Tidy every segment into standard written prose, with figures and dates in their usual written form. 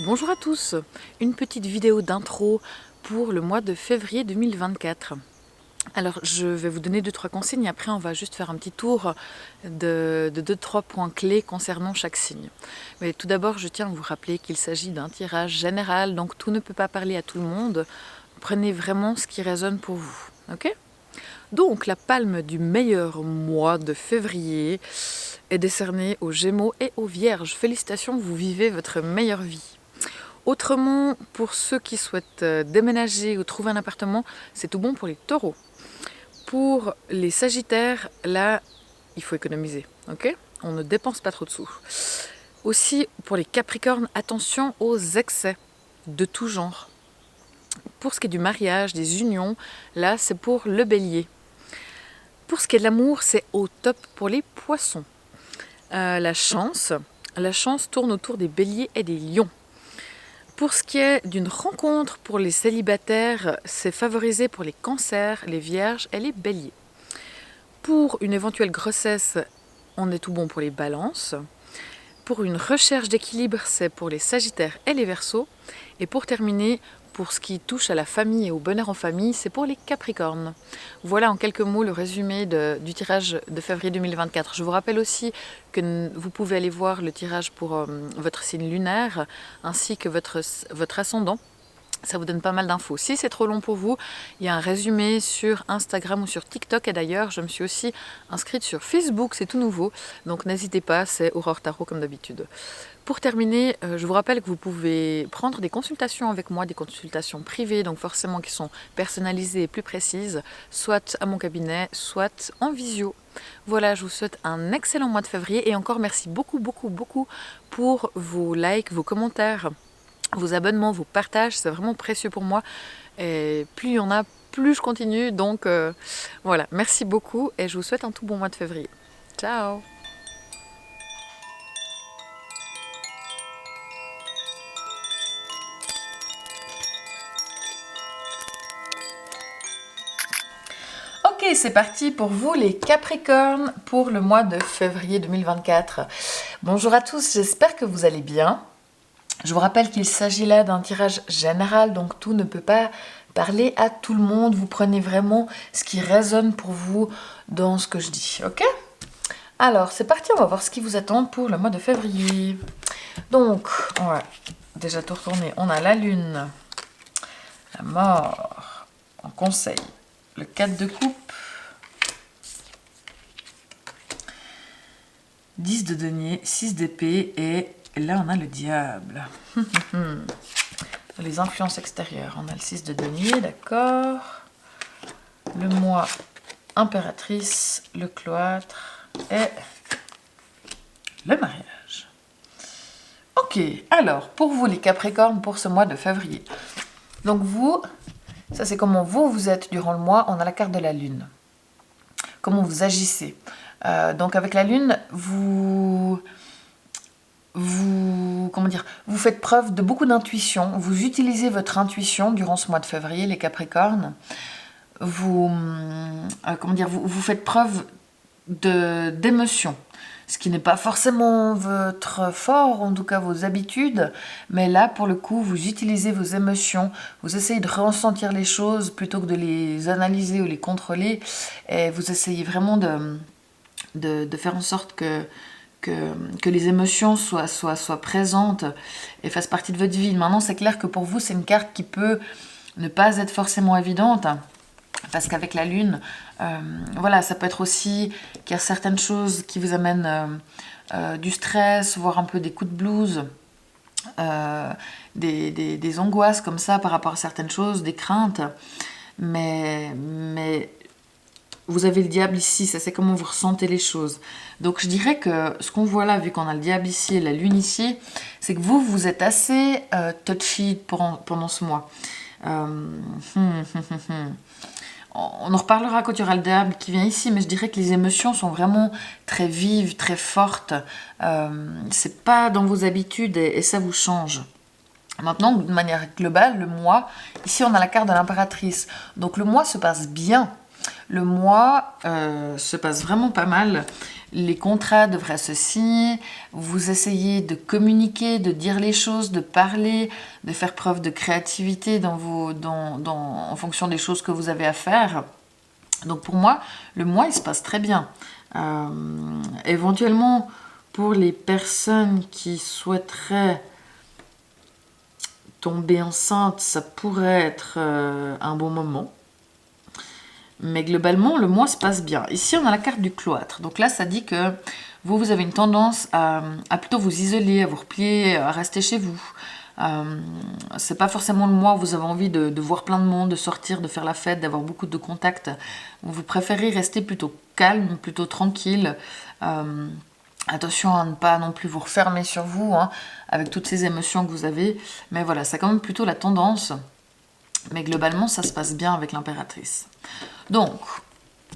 Bonjour à tous, une petite vidéo d'intro pour le mois de février 2024. Alors je vais vous donner 2-3 consignes et après on va juste faire un petit tour de 2-3 points clés concernant chaque signe. Mais tout d'abord je tiens à vous rappeler qu'il s'agit d'un tirage général, donc tout ne peut pas parler à tout le monde. Prenez vraiment ce qui résonne pour vous, ok ? Donc la palme du meilleur mois de février est décernée aux Gémeaux et aux Vierges. Félicitations, vous vivez votre meilleure vie. Autrement, pour ceux qui souhaitent déménager ou trouver un appartement, c'est tout bon pour les taureaux. Pour les sagittaires, là, il faut économiser, ok ? On ne dépense pas trop de sous. Aussi, pour les capricornes, attention aux excès de tout genre. Pour ce qui est du mariage, des unions, là, c'est pour le bélier. Pour ce qui est de l'amour, c'est au top pour les poissons. La chance tourne autour des béliers et des lions. Pour ce qui est d'une rencontre pour les célibataires, c'est favorisé pour les cancers, les vierges et les béliers. Pour une éventuelle grossesse, on est tout bon pour les balances. Pour une recherche d'équilibre, c'est pour les sagittaires et les verseaux. Et pour terminer, pour ce qui touche à la famille et au bonheur en famille, c'est pour les capricornes. Voilà en quelques mots le résumé du tirage de février 2024. Je vous rappelle aussi que vous pouvez aller voir le tirage pour votre signe lunaire ainsi que votre ascendant. Ça vous donne pas mal d'infos. Si c'est trop long pour vous, il y a un résumé sur Instagram ou sur TikTok. Et d'ailleurs, je me suis aussi inscrite sur Facebook, c'est tout nouveau. Donc n'hésitez pas, c'est Aurore Tarot comme d'habitude. Pour terminer, je vous rappelle que vous pouvez prendre des consultations avec moi, des consultations privées, donc forcément qui sont personnalisées et plus précises, soit à mon cabinet, soit en visio. Voilà, je vous souhaite un excellent mois de février et encore merci beaucoup pour vos likes, vos commentaires, vos abonnements, vos partages, c'est vraiment précieux pour moi. Et plus il y en a, plus je continue. Donc voilà, merci beaucoup et je vous souhaite un tout bon mois de février. Ciao! Ok, c'est parti pour vous les Capricornes pour le mois de février 2024. Bonjour à tous, j'espère que vous allez bien. Je vous rappelle qu'il s'agit là d'un tirage général, donc tout ne peut pas parler à tout le monde. Vous prenez vraiment ce qui résonne pour vous dans ce que je dis, ok ? Alors, c'est parti, on va voir ce qui vous attend pour le mois de février. Donc, on va déjà tout retourner. On a la lune, la mort, en conseil, le 4 de coupe, 10 de denier, 6 d'épée et là on a le diable. Les influences extérieures, on a le 6 de denier, d'accord. Le mois, impératrice, le cloître et le mariage. Ok, alors pour vous les Capricornes pour ce mois de février. Donc vous, ça c'est comment vous êtes durant le mois, on a la carte de la lune. Comment vous agissez. Donc avec la lune, vous faites preuve de beaucoup d'intuition. Vous utilisez votre intuition durant ce mois de février, les Capricornes. Vous faites preuve d'émotion. Ce qui n'est pas forcément votre fort, en tout cas vos habitudes, mais là, pour le coup, vous utilisez vos émotions, vous essayez de ressentir les choses plutôt que de les analyser ou les contrôler, et vous essayez vraiment de faire en sorte que les émotions soient présentes et fassent partie de votre vie. Maintenant, c'est clair que pour vous, c'est une carte qui peut ne pas être forcément évidente, parce qu'avec la lune, ça peut être aussi qu'il y a certaines choses qui vous amènent du stress, voire un peu des coups de blues, des angoisses comme ça par rapport à certaines choses, des craintes, mais vous avez le diable ici, ça c'est comment vous ressentez les choses. Donc je dirais que ce qu'on voit là, vu qu'on a le diable ici et la lune ici, c'est que vous êtes assez touchy pendant ce mois. On en reparlera quand il y aura le diable qui vient ici, mais je dirais que les émotions sont vraiment très vives, très fortes. C'est pas dans vos habitudes et ça vous change. Maintenant, de manière globale, le mois, ici on a la carte de l'impératrice. Donc le mois se passe bien. Le mois se passe vraiment pas mal. les contrats devraient se signer, vous essayez de communiquer, de dire les choses, de parler, de faire preuve de créativité en fonction des choses que vous avez à faire. Donc pour moi, le mois, il se passe très bien. Éventuellement, pour les personnes qui souhaiteraient tomber enceinte, ça pourrait être un bon moment. Mais globalement, le mois se passe bien. Ici, on a la carte du cloître. Donc là, ça dit que vous avez une tendance à plutôt vous isoler, à vous replier, à rester chez vous. C'est pas forcément le mois où vous avez envie de voir plein de monde, de sortir, de faire la fête, d'avoir beaucoup de contacts. Vous préférez rester plutôt calme, plutôt tranquille. Attention à ne pas non plus vous refermer sur vous, hein, avec toutes ces émotions que vous avez. Mais voilà, c'est quand même plutôt la tendance. Mais globalement, ça se passe bien avec l'impératrice. Donc,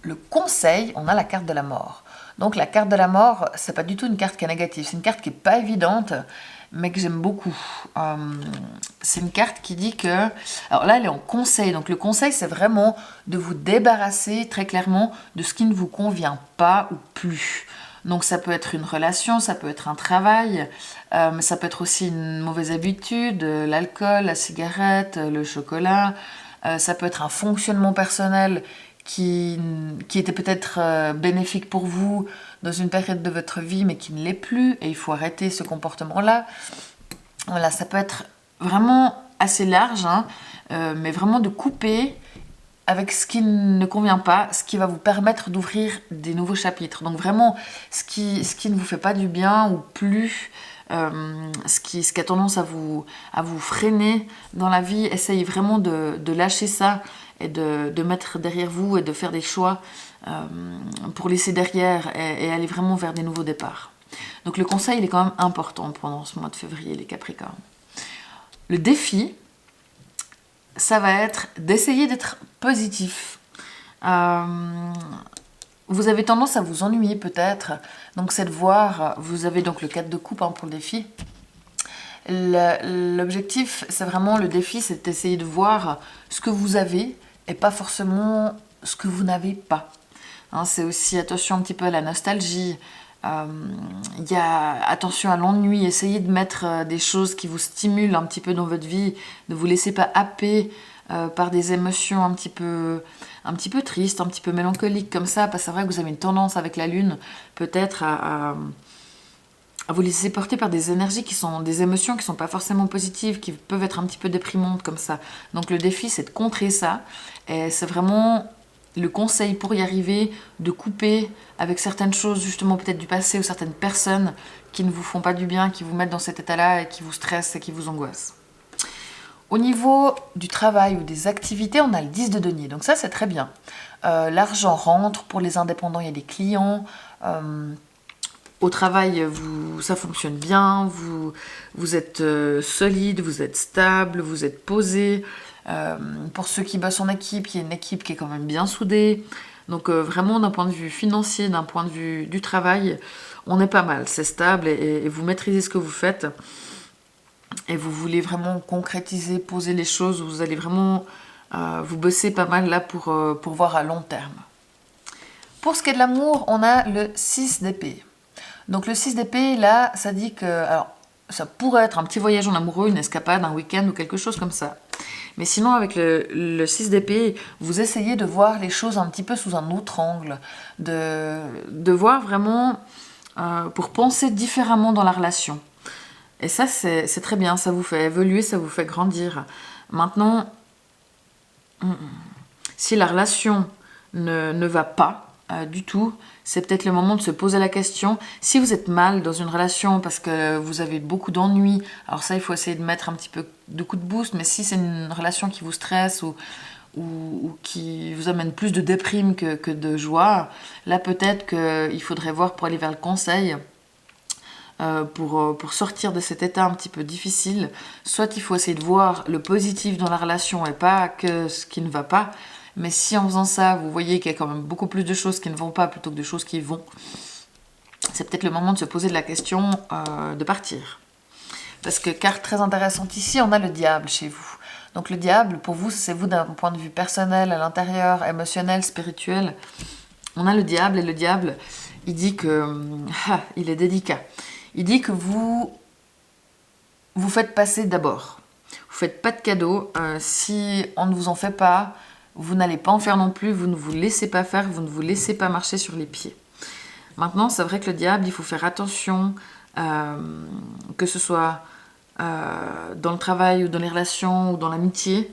le conseil, on a la carte de la mort. Donc la carte de la mort, c'est pas du tout une carte qui est négative. C'est une carte qui est pas évidente, mais que j'aime beaucoup. C'est une carte qui dit que... Alors là, elle est en conseil. Donc le conseil, c'est vraiment de vous débarrasser très clairement de ce qui ne vous convient pas ou plus. Donc ça peut être une relation, ça peut être un travail, mais ça peut être aussi une mauvaise habitude, l'alcool, la cigarette, le chocolat. Ça peut être un fonctionnement personnel qui était peut-être bénéfique pour vous dans une période de votre vie, mais qui ne l'est plus, et il faut arrêter ce comportement-là. Voilà, ça peut être vraiment assez large, hein, mais vraiment de couper avec ce qui ne convient pas, ce qui va vous permettre d'ouvrir des nouveaux chapitres. Donc vraiment, ce qui ne vous fait pas du bien ou plus, ce qui a tendance à vous freiner dans la vie, essayez vraiment de lâcher ça et de mettre derrière vous et de faire des choix pour laisser derrière et aller vraiment vers des nouveaux départs. Donc le conseil, il est quand même important pendant ce mois de février, les Capricornes. Le défi, ça va être d'essayer d'être positif. Vous avez tendance à vous ennuyer peut-être, donc c'est de voir, vous avez donc le 4 de coupe, hein, pour le défi. L'objectif, c'est vraiment, le défi, c'est d'essayer de voir ce que vous avez et pas forcément ce que vous n'avez pas. Hein, c'est aussi attention un petit peu à la nostalgie, y a attention à l'ennui, essayez de mettre des choses qui vous stimulent un petit peu dans votre vie, ne vous laissez pas happer par des émotions un petit peu tristes, un petit peu mélancoliques comme ça, parce que c'est vrai que vous avez une tendance avec la lune peut-être à vous laisser porter par des énergies des émotions qui sont pas forcément positives, qui peuvent être un petit peu déprimantes comme ça. Donc le défi, c'est de contrer ça, et c'est vraiment le conseil pour y arriver, de couper avec certaines choses justement peut-être du passé ou certaines personnes qui ne vous font pas du bien, qui vous mettent dans cet état-là et qui vous stressent et qui vous angoissent. Au niveau du travail ou des activités, on a le 10 de denier, donc ça c'est très bien. L'argent rentre pour les indépendants, il y a des clients. Au travail, ça fonctionne bien, vous êtes solide, vous êtes stable, vous êtes posé. Pour ceux qui bossent en équipe, il y a une équipe qui est quand même bien soudée. Donc vraiment d'un point de vue financier, d'un point de vue du travail, on est pas mal, c'est stable et vous maîtrisez ce que vous faites. Et vous voulez vraiment concrétiser, poser les choses, vous allez vraiment vous bosser pas mal là pour voir à long terme. Pour ce qui est de l'amour, on a le 6 d'épée. Donc le 6 d'épée, là, ça dit que... Alors, ça pourrait être un petit voyage en amoureux, une escapade, un week-end ou quelque chose comme ça. Mais sinon, avec le 6 d'épée, vous essayez de voir les choses un petit peu sous un autre angle, de voir vraiment pour penser différemment dans la relation. Et ça, c'est très bien, ça vous fait évoluer, ça vous fait grandir. Maintenant, si la relation ne va pas du tout, c'est peut-être le moment de se poser la question. Si vous êtes mal dans une relation parce que vous avez beaucoup d'ennuis, alors ça, il faut essayer de mettre un petit peu de coup de boost, mais si c'est une relation qui vous stresse ou qui vous amène plus de déprime que de joie, là, peut-être qu'il faudrait voir pour aller vers le conseil, pour sortir de cet état un petit peu difficile. Soit il faut essayer de voir le positif dans la relation et pas que ce qui ne va pas. Mais si en faisant ça, vous voyez qu'il y a quand même beaucoup plus de choses qui ne vont pas plutôt que de choses qui vont, c'est peut-être le moment de se poser la question de partir. Parce que carte très intéressante ici, on a le diable chez vous. Donc le diable, pour vous, c'est vous d'un point de vue personnel, à l'intérieur, émotionnel, spirituel. On a le diable, et le diable, il dit que... il est délicat. Il dit que vous faites passer d'abord. Vous faites pas de cadeaux. Si on ne vous en fait pas, vous n'allez pas en faire non plus. Vous ne vous laissez pas faire. Vous ne vous laissez pas marcher sur les pieds. Maintenant, c'est vrai que le diable, il faut faire attention, que ce soit dans le travail ou dans les relations ou dans l'amitié.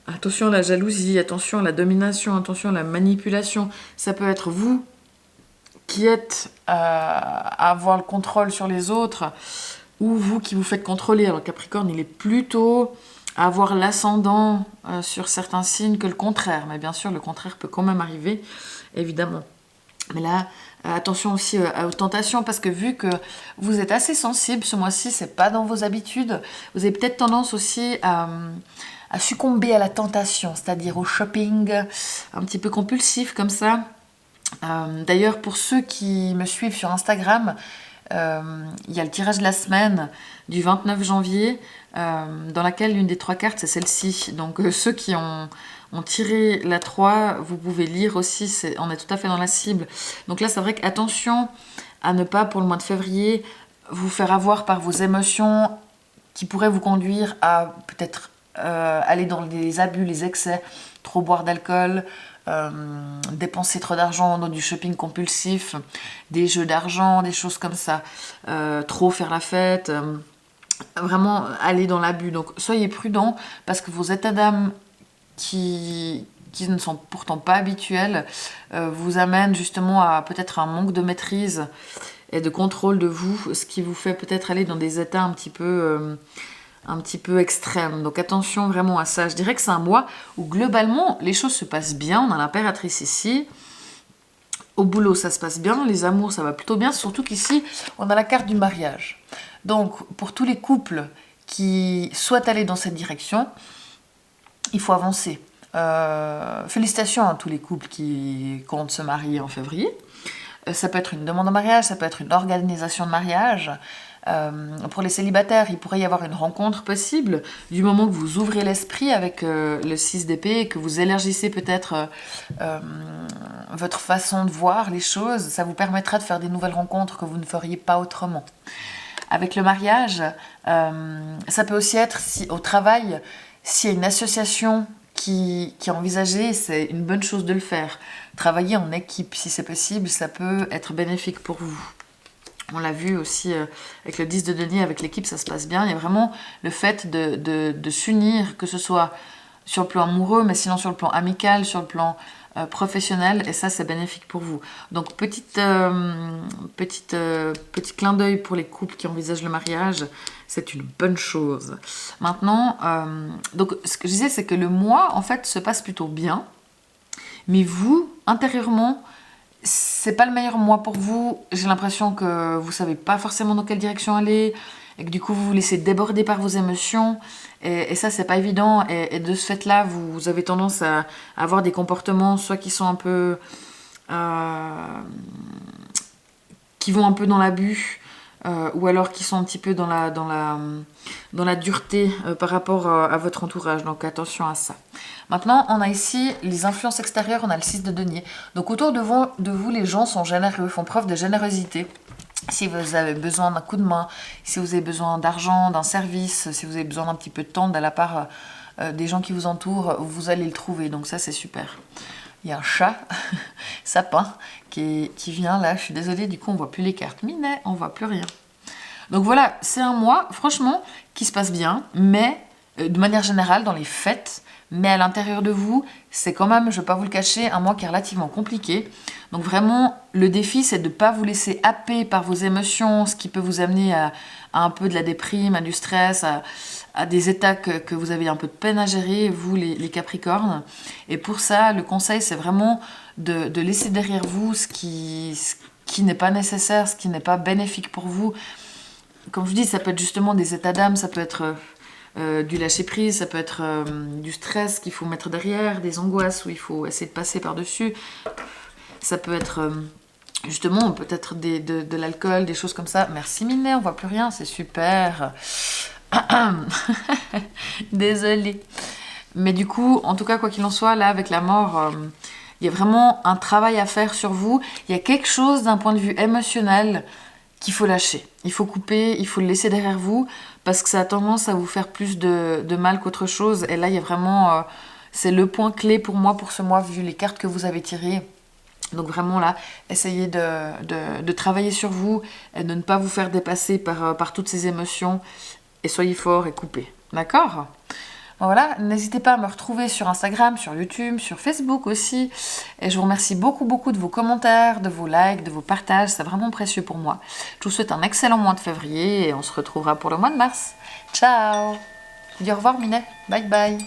Attention à la jalousie, attention à la domination, attention à la manipulation. Ça peut être vous qui êtes à avoir le contrôle sur les autres ou vous qui vous faites contrôler. Alors Capricorne, il est plutôt à avoir l'ascendant sur certains signes que le contraire. Mais bien sûr, le contraire peut quand même arriver, évidemment. Mais là, attention aussi aux tentations, parce que vu que vous êtes assez sensible ce mois-ci, c'est pas dans vos habitudes, vous avez peut-être tendance aussi à succomber à la tentation, c'est-à-dire au shopping un petit peu compulsif comme ça. D'ailleurs, pour ceux qui me suivent sur Instagram, il y a le tirage de la semaine du 29 janvier, dans laquelle l'une des 3 cartes, c'est celle-ci. Donc ceux qui ont tiré la 3, vous pouvez lire aussi, on est tout à fait dans la cible. Donc là, c'est vrai qu'attention à ne pas, pour le mois de février, vous faire avoir par vos émotions qui pourraient vous conduire à peut-être aller dans les abus, les excès, trop boire d'alcool, dépenser trop d'argent dans du shopping compulsif, des jeux d'argent, des choses comme ça, trop faire la fête, vraiment aller dans l'abus. Donc soyez prudents, parce que vos états d'âme qui ne sont pourtant pas habituels vous amènent justement à peut-être un manque de maîtrise et de contrôle de vous, ce qui vous fait peut-être aller dans des états un petit peu extrêmes. Donc attention vraiment à ça. Je dirais que c'est un mois où globalement les choses se passent bien. On a l'impératrice ici. Au boulot, ça se passe bien. Les amours, ça va plutôt bien. Surtout qu'ici, on a la carte du mariage. Donc pour tous les couples qui souhaitent aller dans cette direction, il faut avancer. Félicitations à tous les couples qui comptent se marier en février. Ça peut être une demande en mariage, ça peut être une organisation de mariage. Pour les célibataires, il pourrait y avoir une rencontre possible du moment que vous ouvrez l'esprit avec le 6 d'épée et que vous élargissez peut-être votre façon de voir les choses. Ça vous permettra de faire des nouvelles rencontres que vous ne feriez pas autrement. Avec le mariage, ça peut aussi être au travail, s'il y a une association qui est envisagée, c'est une bonne chose de le faire. Travailler en équipe, si c'est possible, ça peut être bénéfique pour vous. On l'a vu aussi avec le 10 de denier, avec l'équipe, ça se passe bien. Il y a vraiment le fait de s'unir, que ce soit sur le plan amoureux, mais sinon sur le plan amical, sur le plan professionnel, et ça, c'est bénéfique pour vous. Donc, petit clin d'œil pour les couples qui envisagent le mariage, c'est une bonne chose. Maintenant, donc, ce que je disais, c'est que le mois, en fait, se passe plutôt bien, mais vous, intérieurement, c'est pas le meilleur mois pour vous. J'ai l'impression que vous savez pas forcément dans quelle direction aller et que du coup vous vous laissez déborder par vos émotions et ça c'est pas évident et de ce fait là vous avez tendance à avoir des comportements soit qui sont un peu qui vont un peu dans l'abus ou alors qui sont un petit peu dans la dureté par rapport à votre entourage, donc attention à ça. Maintenant, on a ici les influences extérieures, on a le 6 de denier. Donc autour de vous, les gens sont généreux, font preuve de générosité. Si vous avez besoin d'un coup de main, si vous avez besoin d'argent, d'un service, si vous avez besoin d'un petit peu de temps de la part des gens qui vous entourent, vous allez le trouver, donc ça c'est super. Il y a un chat, sapin, qui vient là, je suis désolée, du coup on voit plus les cartes. Minet, on voit plus rien. Donc voilà, c'est un mois, franchement, qui se passe bien, mais de manière générale, dans les fêtes, mais à l'intérieur de vous, c'est quand même, je ne vais pas vous le cacher, un mois qui est relativement compliqué. Donc vraiment, le défi, c'est de ne pas vous laisser happer par vos émotions, ce qui peut vous amener à un peu de la déprime, à du stress, à des états que vous avez un peu de peine à gérer, vous les Capricornes. Et pour ça, le conseil, c'est vraiment de laisser derrière vous ce qui n'est pas nécessaire, ce qui n'est pas bénéfique pour vous. Comme je vous dis, ça peut être justement des états d'âme, ça peut être du lâcher-prise, ça peut être du stress qu'il faut mettre derrière, des angoisses où il faut essayer de passer par-dessus. Ça peut être justement peut-être de l'alcool, des choses comme ça. Merci Minet, on voit plus rien, c'est super. Désolée. Mais du coup, en tout cas, quoi qu'il en soit, là, avec la mort, Il y a vraiment un travail à faire sur vous. Il y a quelque chose d'un point de vue émotionnel qu'il faut lâcher. Il faut couper, il faut le laisser derrière vous parce que ça a tendance à vous faire plus de mal qu'autre chose. Et là, il y a vraiment... c'est le point clé pour moi pour ce mois vu les cartes que vous avez tirées. Donc vraiment là, essayez de travailler sur vous et de ne pas vous faire dépasser par toutes ces émotions et soyez fort et coupez. D'accord ? Voilà, n'hésitez pas à me retrouver sur Instagram, sur YouTube, sur Facebook aussi. Et je vous remercie beaucoup, beaucoup de vos commentaires, de vos likes, de vos partages. C'est vraiment précieux pour moi. Je vous souhaite un excellent mois de février et on se retrouvera pour le mois de mars. Ciao! Je vous dis au revoir, Minet. Bye bye.